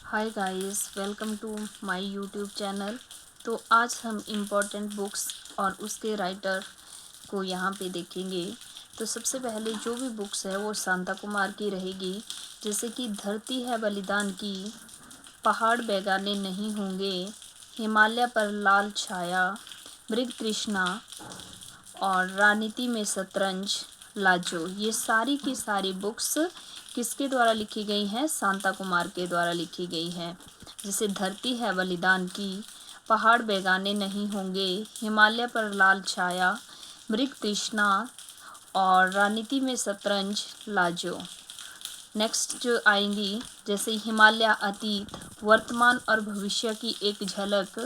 Hi guys, welcome to my YouTube channel. तो आज हम इम्पोर्टेंट बुक्स और उसके राइटर को यहाँ पे देखेंगे। तो सबसे पहले जो भी बुक्स है वो शांता कुमार की रहेगी, जैसे कि धरती है बलिदान की, पहाड़ बेगाने नहीं होंगे, हिमालय पर लाल छाया, मृग तृष्णा और राजनीति में शतरंज, लाजो। ये सारी की सारी बुक्स किसके द्वारा लिखी गई हैं? शांता कुमार के द्वारा लिखी गई हैं। जैसे धरती है बलिदान की, पहाड़ बेगाने नहीं होंगे, हिमालय पर लाल छाया, मृग तृष्णा और राजनीति में शतरंज, लाजो। नेक्स्ट जो आएंगी, जैसे हिमालय अतीत, वर्तमान और भविष्य की एक झलक,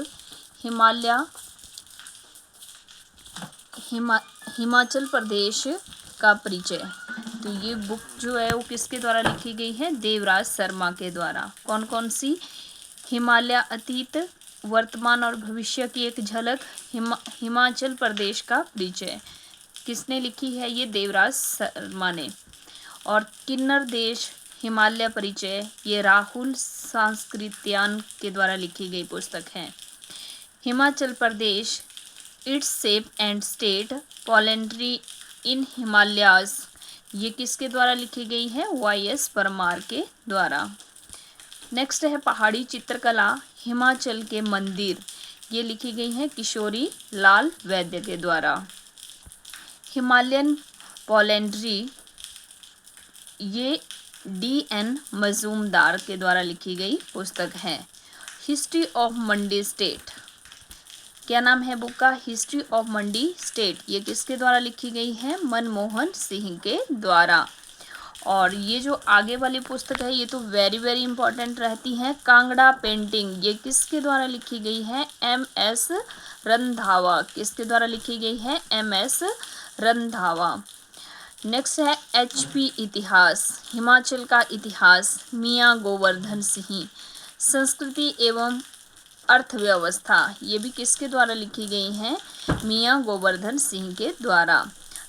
हिमालय हिमाचल प्रदेश का परिचय। तो ये बुक जो है वो किसके द्वारा लिखी गई है? देवराज शर्मा के द्वारा। कौन कौन सी? हिमालय अतीत, वर्तमान और भविष्य की एक झलक, हिमाचल प्रदेश का परिचय। किसने लिखी है? ये देवराज शर्मा ने। और किन्नर देश हिमालय परिचय, ये राहुल सांस्कृत्यान के द्वारा लिखी गई पुस्तक है। Himachal Pradesh, its shape and state, पोलेंट्री इन हिमालयाज, ये किसके द्वारा लिखी गई है? वाई.एस. परमार के द्वारा। नेक्स्ट है पहाड़ी चित्रकला, हिमाचल के मंदिर, ये लिखी गई है किशोरी लाल वैद्य के द्वारा। हिमालयन पोलेंट्री, ये D.N. मजूमदार के द्वारा लिखी गई पुस्तक है। हिस्ट्री ऑफ मंडी स्टेट, क्या नाम है बुक का? History of Mandi state. ये किसके द्वारा लिखी गई है? मनमोहन सिंह के द्वारा। और ये जो आगे वाली पुस्तक है ये तो वेरी वेरी इंपॉर्टेंट रहती है। कांगड़ा पेंटिंग, ये किसके द्वारा लिखी गई है? M.S. रंधावा। किसके द्वारा लिखी गई है? M.S. रंधावा। नेक्स्ट है HP इतिहास, हिमाचल का इतिहास, मियाँ गोवर्धन सिंह। संस्कृति एवं अर्थव्यवस्था, ये भी किसके द्वारा लिखी गई हैं? मियाँ गोवर्धन सिंह के द्वारा।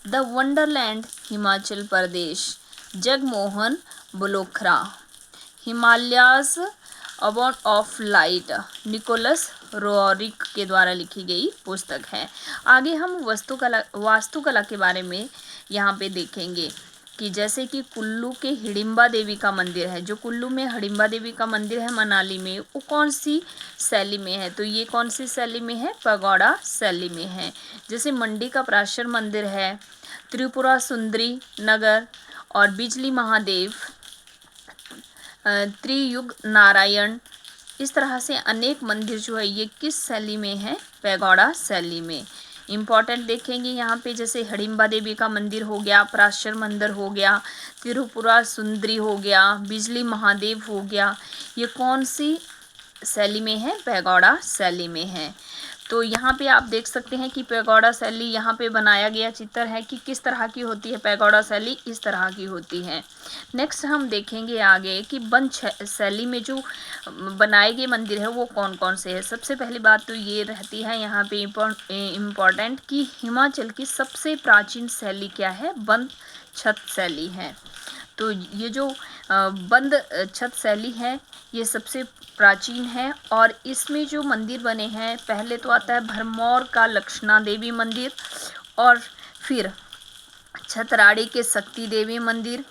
The wonderland Himachal Pradesh, Jagmohan Balokhra. Himalayas about of light, Nicholas Roerich के द्वारा लिखी गई पुस्तक है। आगे हम वास्तुकला के बारे में यहाँ पे देखेंगे कि जैसे कि कुल्लू के हिडिंबा देवी का मंदिर है, जो कुल्लू में हिडिंबा देवी का मंदिर है मनाली में, वो कौन सी शैली में है? तो ये कौन सी शैली में है? पगोड़ा शैली में है। जैसे मंडी का पराशर मंदिर है, त्रिपुरा सुंदरी नगर और बिजली महादेव, त्रियुग नारायण, इस तरह से अनेक मंदिर जो है ये किस शैली में है? पैगोडा शैली में। इम्पॉर्टेंट देखेंगे यहाँ पे, जैसे हिडिंबा देवी का मंदिर हो गया, पराशर मंदिर हो गया, त्रिपुरा सुंदरी हो गया, बिजली महादेव हो गया, ये कौन सी शैली में है? पैगोडा शैली में है। तो यहाँ पे आप देख सकते हैं कि पैगोडा शैली यहाँ पे बनाया गया चित्र है कि किस तरह की होती है। पैगोडा शैली इस तरह की होती है। नेक्स्ट हम देखेंगे आगे कि वन शैली में जो बनाए गए मंदिर है वो कौन कौन से है। सबसे पहली बात तो ये रहती है यहाँ पे इम्पोर्टेंट कि हिमाचल की सबसे प्राचीन शैली क्या है? बंद छत शैली है। तो ये जो बंद छत शैली है ये सबसे प्राचीन है। और इसमें जो मंदिर बने हैं, पहले तो आता है भरमौर का लक्षणा देवी मंदिर, और फिर छतराड़ी के शक्ति देवी मंदिर,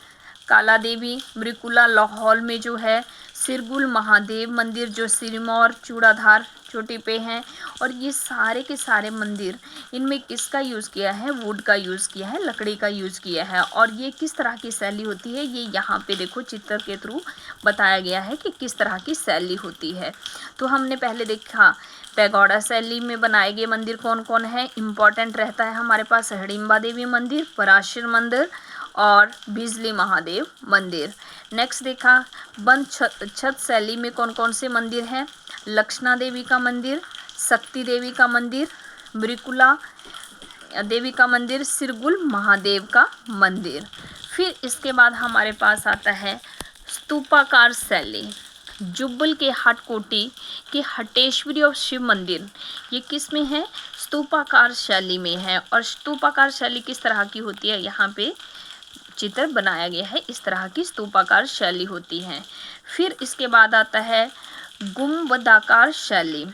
काला देवी, मृकुला लाहौल में जो है सिरगुल महादेव मंदिर जो सिरमौर चूड़ाधार चोटी पे हैं। और ये सारे के सारे मंदिर, इनमें किसका यूज़ किया है? वुड का यूज़ किया है, लकड़ी का यूज़ किया है। और ये किस तरह की शैली होती है? ये यहाँ पे देखो चित्र के थ्रू बताया गया है कि किस तरह की शैली होती है। तो हमने पहले देखा पैगोडा शैली में बनाए गए मंदिर कौन कौन है। इम्पॉर्टेंट रहता है हमारे पास हिडिंबा देवी मंदिर, पराशर मंदिर और बिजली महादेव मंदिर। नेक्स्ट देखा बंद छत शैली में कौन कौन से मंदिर हैं? लक्षणा देवी का मंदिर, शक्ति देवी का मंदिर, मृकुला देवी का मंदिर, सिरगुल महादेव का मंदिर। फिर इसके बाद हमारे पास आता है स्तूपाकार शैली, जुब्बल के हाटकोटी के हटेश्वरी और शिव मंदिर, ये किस में है? स्तूपाकार शैली में है। और स्तूपाकार शैली किस तरह की होती है? यहाँ पे चित्र बनाया गया है, इस तरह की स्तूपाकार शैली होती है। फिर इसके बाद आता है गुंबदाकार शैली।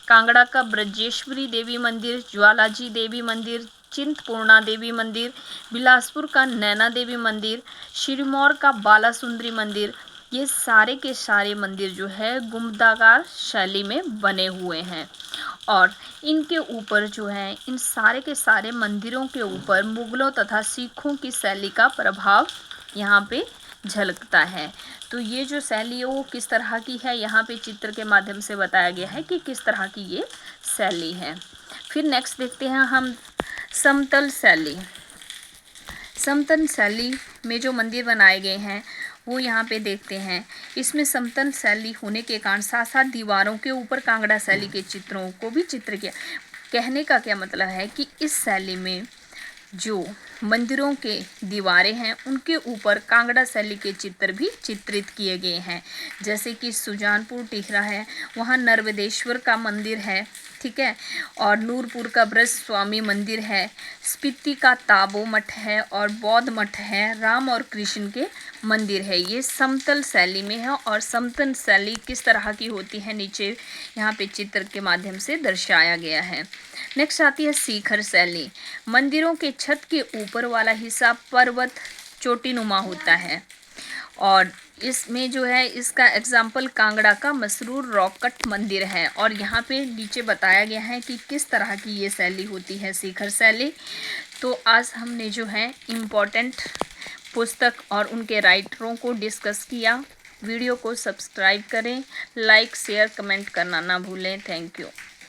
कांगड़ा का ब्रजेश्वरी देवी मंदिर, ज्वालाजी देवी मंदिर, चिंतपूर्णा देवी मंदिर, बिलासपुर का नैना देवी मंदिर, सिरमौर का बाला सुंदरी मंदिर, ये सारे के सारे मंदिर जो है गुंबदाकार शैली में बने हुए हैं। और इनके ऊपर जो है, इन सारे के सारे मंदिरों के ऊपर मुगलों तथा सिखों की शैली का प्रभाव यहाँ पे झलकता है। तो ये जो शैली है वो किस तरह की है, यहाँ पे चित्र के माध्यम से बताया गया है कि किस तरह की ये शैली है। फिर नेक्स्ट देखते हैं हम समतल शैली। समतल शैली में जो मंदिर बनाए गए हैं वो यहाँ पे देखते हैं। इसमें समतल शैली होने के कारण साथ साथ दीवारों के ऊपर कांगड़ा शैली के चित्रों को भी चित्र किया। कहने का क्या मतलब है कि इस शैली में जो मंदिरों के दीवारें हैं उनके ऊपर कांगड़ा शैली के चित्र भी चित्रित किए गए हैं। जैसे कि सुजानपुर टिहरा है, वहाँ नर्मदेश्वर का मंदिर है, ठीक है, और नूरपुर का ब्रज स्वामी मंदिर है, स्पीति का ताबो मठ है और बौद्ध मठ है, राम और कृष्ण के मंदिर है। ये समतल शैली में है। और समतल शैली किस तरह की होती है नीचे यहाँ पे चित्र के माध्यम से दर्शाया गया है। नेक्स्ट आती है शिखर शैली। मंदिरों के छत के ऊपर वाला हिस्सा पर्वत चोटीनुमा होता है और इसमें जो है इसका एग्जाम्पल कांगड़ा का मसरूर रॉक कट मंदिर है। और यहाँ पे नीचे बताया गया है कि किस तरह की ये शैली होती है, शिखर शैली। तो आज हमने जो है इम्पोर्टेंट पुस्तक और उनके राइटरों को डिस्कस किया। वीडियो को सब्सक्राइब करें, लाइक शेयर कमेंट करना ना भूलें। Thank you.